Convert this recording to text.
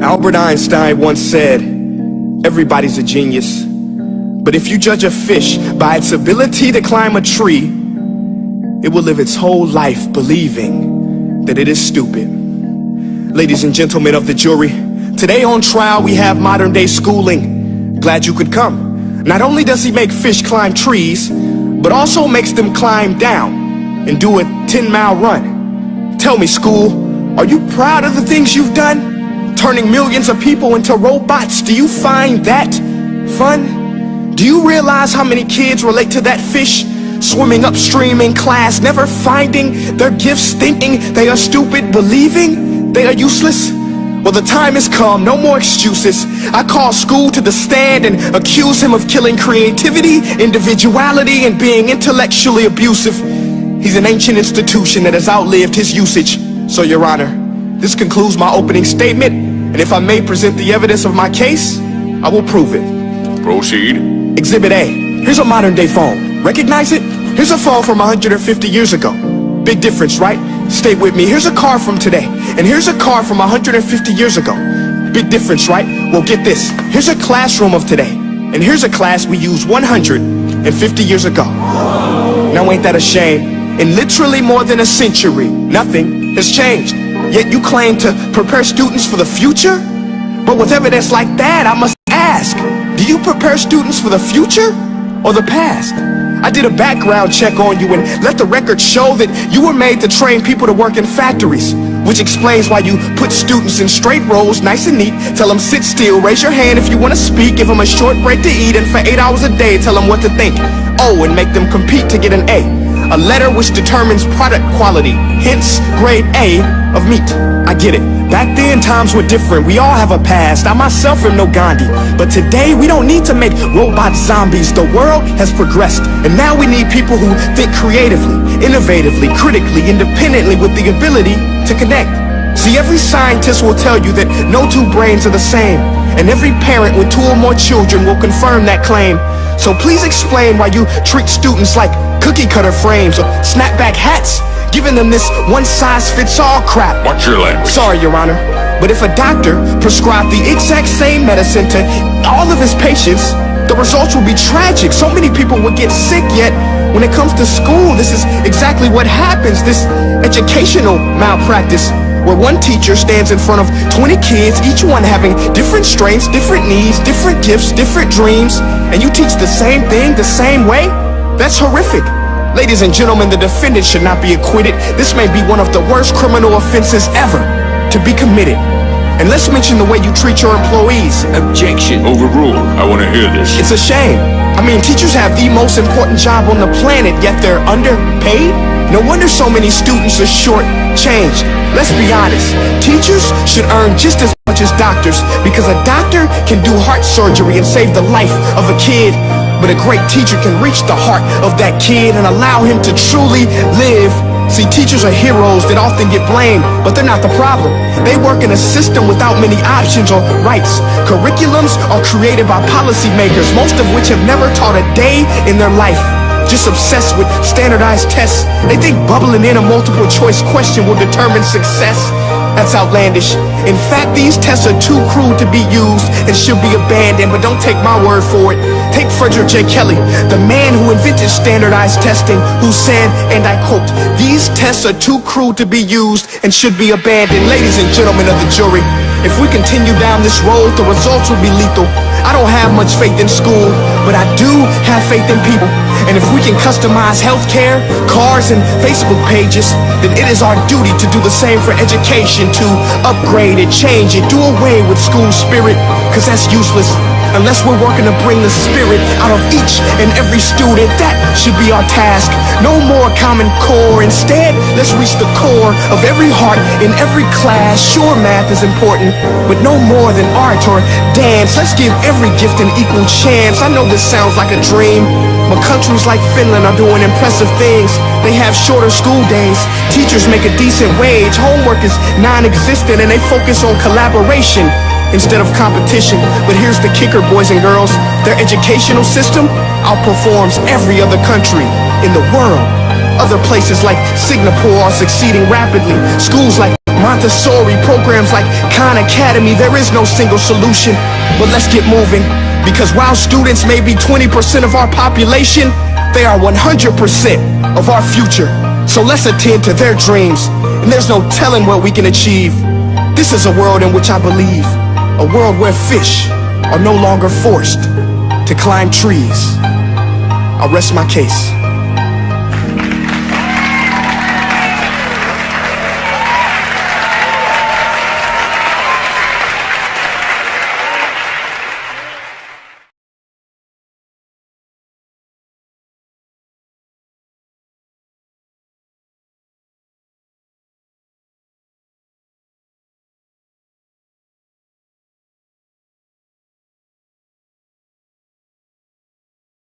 Albert Einstein once said, everybody's a genius, but if you judge a fish by its ability to climb a tree, it will live its whole life believing that it is stupid. Ladies and gentlemen of the jury, today on trial we have modern day schooling. Glad you could come. Not only does he make fish climb trees, but also makes them climb down and do a 10-mile run. Tell me, school, are you proud of the things you've done? Turning millions of people into robots, do you find that fun? Do you realize how many kids relate to that fish? Swimming upstream in class, never finding their gifts, thinking they are stupid, believing they are useless? Well, the time has come, no more excuses. I call school to the stand and accuse him of killing creativity, individuality, and being intellectually abusive. He's an ancient institution that has outlived his usage. So, Your Honor, this concludes my opening statement, and if I may present the evidence of my case, I will prove it. Proceed. Exhibit A. Here's a modern day phone. Recognize it? Here's a phone from 150 years ago. Big difference, right? Stay with me. Here's a car from today, and here's a car from 150 years ago. Big difference, right? Well, get this. Here's a classroom of today, and here's a class we used 150 years ago. Now ain't that a shame? In literally more than a century, nothing has changed. Yet you claim to prepare students for the future? But with evidence like that, I must ask, do you prepare students for the future or the past? I did a background check on you and let the record show that you were made to train people to work in factories, which explains why you put students in straight rows, nice and neat, tell them sit still, raise your hand if you want to speak, give them a short break to eat, and for 8 hours a day tell them what to think. Oh, and make them compete to get an A. A letter which determines product quality, hence grade A of meat. I get it. Back then times were different. We all have a past. I myself am no Gandhi. But today we don't need to make robot zombies. The world has progressed. And now we need people who think creatively, innovatively, critically, independently with the ability to connect. See, every scientist will tell you that no two brains are the same. And every parent with 2 or more children will confirm that claim. So please explain why you treat students like cookie cutter frames or snapback hats, giving them this one-size-fits-all crap. Watch your language. Sorry, Your Honor, but if a doctor prescribed the exact same medicine to all of his patients, the results would be tragic. So many people would get sick, yet when it comes to school, this is exactly what happens, this educational malpractice, where one teacher stands in front of 20 kids, each one having different strengths, different needs, different gifts, different dreams, and you teach the same thing the same way? That's horrific. Ladies and gentlemen, the defendant should not be acquitted. This may be one of the worst criminal offenses ever to be committed. And let's mention the way you treat your employees. Objection. Overruled. I want to hear this. It's a shame. I mean, teachers have the most important job on the planet, yet they're underpaid? No wonder so many students are short-changed. Let's be honest. Teachers should earn just as much as doctors, because a doctor can do heart surgery and save the life of a kid. But a great teacher can reach the heart of that kid and allow him to truly live. See, teachers are heroes that often get blamed, but they're not the problem. They work in a system without many options or rights. Curriculums are created by policymakers, most of which have never taught a day in their life. Just obsessed with standardized tests. They think bubbling in a multiple choice question will determine success. That's outlandish. In fact, these tests are too crude to be used and should be abandoned, but don't take my word for it. Take Frederick J. Kelly, the man who invented standardized testing, who said, and I quote, "These tests are too crude to be used and should be abandoned." Ladies and gentlemen of the jury, if we continue down this road, the results will be lethal. I don't have much faith in school, but I do have faith in people. And if we can customize healthcare, cars, and Facebook pages, then it is our duty to do the same for education, to upgrade it, change it, do away with school spirit, because that's useless. Unless we're working to bring the spirit out of each and every student, that should be our task. No more Common Core. Instead, let's reach the core of every heart in every class. Sure, math is important, but no more than art or dance. Let's give every gift an equal chance. I know this sounds like a dream, but countries like Finland are doing impressive things. They have shorter school days, teachers make a decent wage, homework is non-existent, and they focus on collaboration instead of competition. But here's the kicker, boys and girls. Their educational system outperforms every other country in the world. Other places like Singapore are succeeding rapidly. Schools like Montessori, programs like Khan Academy, there is no single solution. But let's get moving, because while students may be 20% of our population, they are 100% of our future. So let's attend to their dreams, and there's no telling what we can achieve. This is a world in which I believe, a world where fish are no longer forced to climb trees. I'll rest my case.